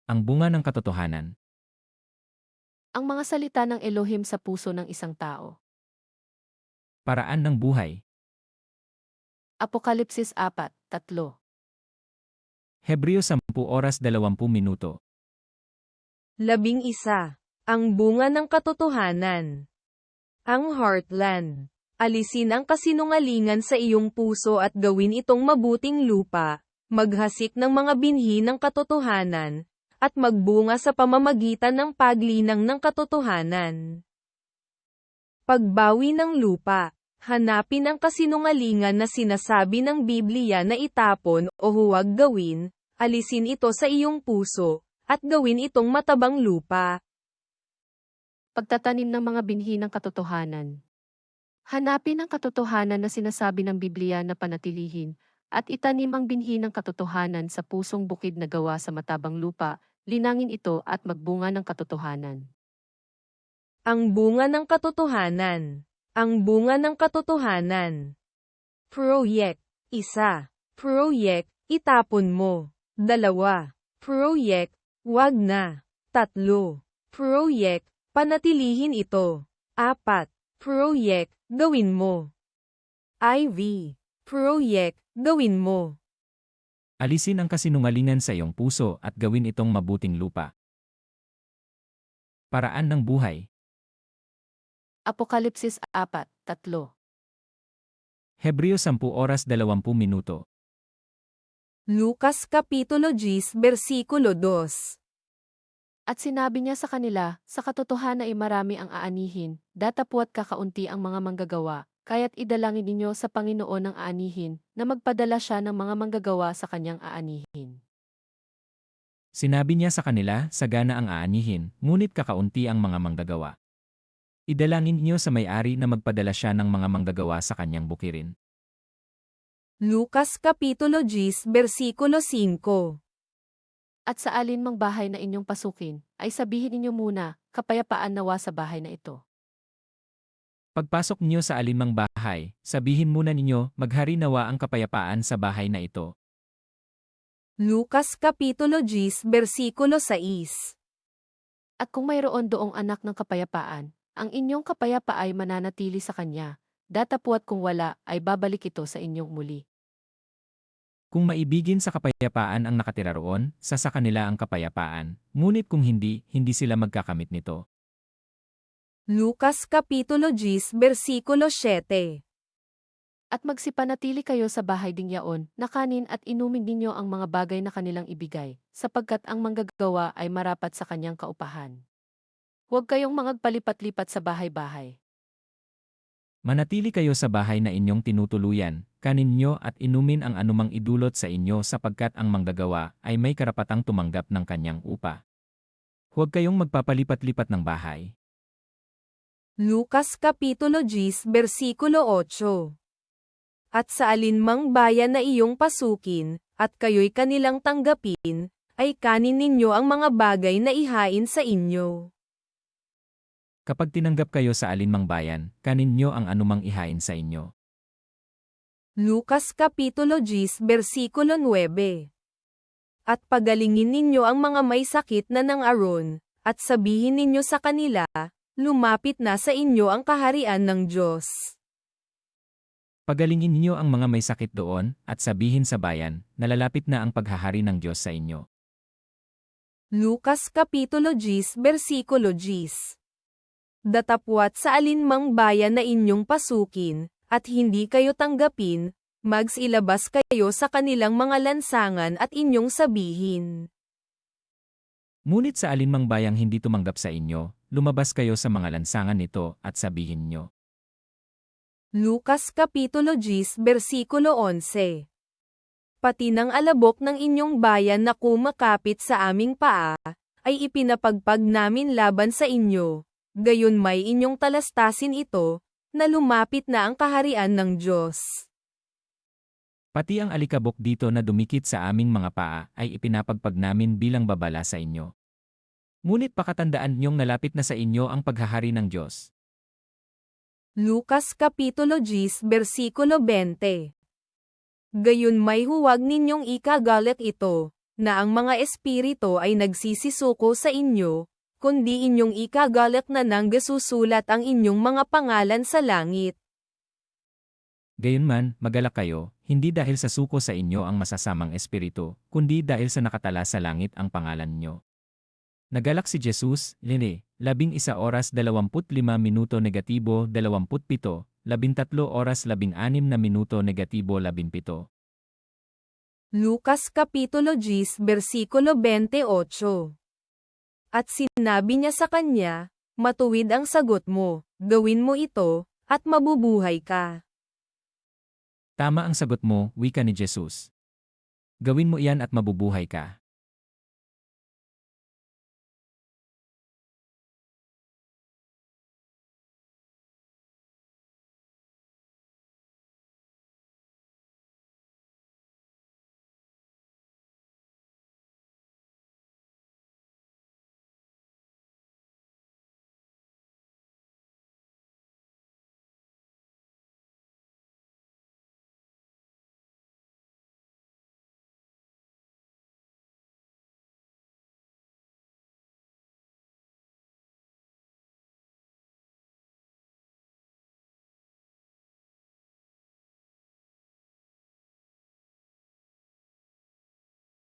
Ang bunga ng katotohanan. Ang mga salita ng Elohim sa puso ng isang tao. Paraan ng buhay. Apokalipsis 4:3. Hebreo 10:20. 11. Ang bunga ng katotohanan. Ang heartland. Alisin ang kasinungalingan sa iyong puso at gawin itong mabuting lupa, maghasik ng mga binhi ng katotohanan, at magbunga sa pamamagitan ng paglinang ng katotohanan. Pagbawi ng lupa. Hanapin ang kasinungalingan na sinasabi ng Biblia na itapon o huwag gawin, alisin ito sa iyong puso, at gawin itong matabang lupa. Pagtatanim ng mga binhi ng katotohanan. Hanapin ang katotohanan na sinasabi ng Biblia na panatilihin, at itanim ang binhi ng katotohanan sa pusong bukid na gawa sa matabang lupa, linangin ito at magbunga ng katotohanan. Ang bunga ng katotohanan. Ang bunga ng katotohanan. Proyek. 1. Proyek, itapon mo. 2. Proyek, wag na. 3. Proyek, panatilihin ito. 4. Proyek, gawin mo. IV. Proyek, gawin mo. Alisin ang kasinungalingan sa iyong puso at gawin itong mabuting lupa. Paraan ng buhay. Apokalipsis 4:3. Hebreo 10:20. Lucas Kapitulo 10 versikulo 2. At sinabi niya sa kanila, sa katotohanan ay marami ang aanihin, datapwat kakaunti ang mga manggagawa, kaya't idalangin ninyo sa Panginoon ang aanihin, na magpadala siya ng mga manggagawa sa kanyang aanihin. Sinabi niya sa kanila, sagana ang aanihin, ngunit kakaunti ang mga manggagawa. Idalangin niyo sa may-ari na magpadala siya ng mga manggagawa sa kanyang bukirin. Lucas Kapitulo 10 versikulo 5. At sa alinmang bahay na inyong pasukin, ay sabihin ninyo muna, kapayapaan nawa sa bahay na ito. Pagpasok niyo sa alinmang bahay, sabihin muna ninyo, maghari nawa ang kapayapaan sa bahay na ito. Lucas Kapitulo 10 versikulo 6. At kung mayroon doong anak ng kapayapaan, ang inyong kapayapa ay mananatili sa kanya, datapwat kung wala ay babalik ito sa inyong muli. Kung maibigin sa kapayapaan ang nakatira roon, sa kanila ang kapayapaan, ngunit kung hindi, hindi sila magkakamit nito. Lucas Kapitulo 10 versikulo 7. At magsipanatili kayo sa bahay ding yaon, na kanin at inumin ninyo ang mga bagay na kanilang ibigay, sapagkat ang manggagawa ay marapat sa kanyang kaupahan. Huwag kayong magpalipat-lipat sa bahay-bahay. Manatili kayo sa bahay na inyong tinutuluyan, kanin nyo at inumin ang anumang idulot sa inyo sapagkat ang manggagawa ay may karapatang tumanggap ng kanyang upa. Huwag kayong magpapalipat-lipat ng bahay. Lucas Kapitulo 10 versikulo 8. At sa alinmang bayan na iyong pasukin, at kayo'y kanilang tanggapin, ay kanin ninyo ang mga bagay na ihain sa inyo. Kapag tinanggap kayo sa alinmang bayan, kanin nyo ang anumang ihain sa inyo. Lucas Kapitulo 10 versikulo 9. At pagalingin ninyo ang mga may sakit na ng aron, at sabihin ninyo sa kanila, lumapit na sa inyo ang kaharian ng Diyos. Pagalingin niyo ang mga may sakit doon, at sabihin sa bayan, nalalapit na ang paghahari ng Diyos sa inyo. Lucas Kapitulo 10 versikulo 10. Datapwat sa alinmang bayan na inyong pasukin, at hindi kayo tanggapin, magsilabas kayo sa kanilang mga lansangan at inyong sabihin. Ngunit sa alinmang bayang hindi tumanggap sa inyo, lumabas kayo sa mga lansangan nito at sabihin nyo. Lucas Kapitulo 10 versikulo 11. Pati ng alabok ng inyong bayan na kumakapit sa aming paa, ay ipinapagpag namin laban sa inyo. Gayon may inyong talastasin ito, na lumapit na ang kaharian ng Diyos. Pati ang alikabok dito na dumikit sa aming mga paa ay ipinapagpag namin bilang babala sa inyo. Ngunit pakatandaan niyong nalapit na sa inyo ang paghahari ng Diyos. Lucas Kapitulo 10 versikulo 20. Gayon may huwag ninyong ikagalit ito, na ang mga espiritu ay nagsisisuko sa inyo, kundi inyong ikagalak na nang gasusulat ang inyong mga pangalan sa langit. Gayunman, magalak kayo, hindi dahil sa suko sa inyo ang masasamang espiritu, kundi dahil sa nakatala sa langit ang pangalan nyo. Nagalak si Jesus, Lene, 11 oras 25 minuto negatibo 27, 13 oras 16 na minuto negatibo 17. Lucas Kapitulo 10 versikulo 28. At sinabi niya sa kanya, matuwid ang sagot mo, gawin mo ito, at mabubuhay ka. Tama ang sagot mo, wika ni Jesus. Gawin mo iyan at mabubuhay ka.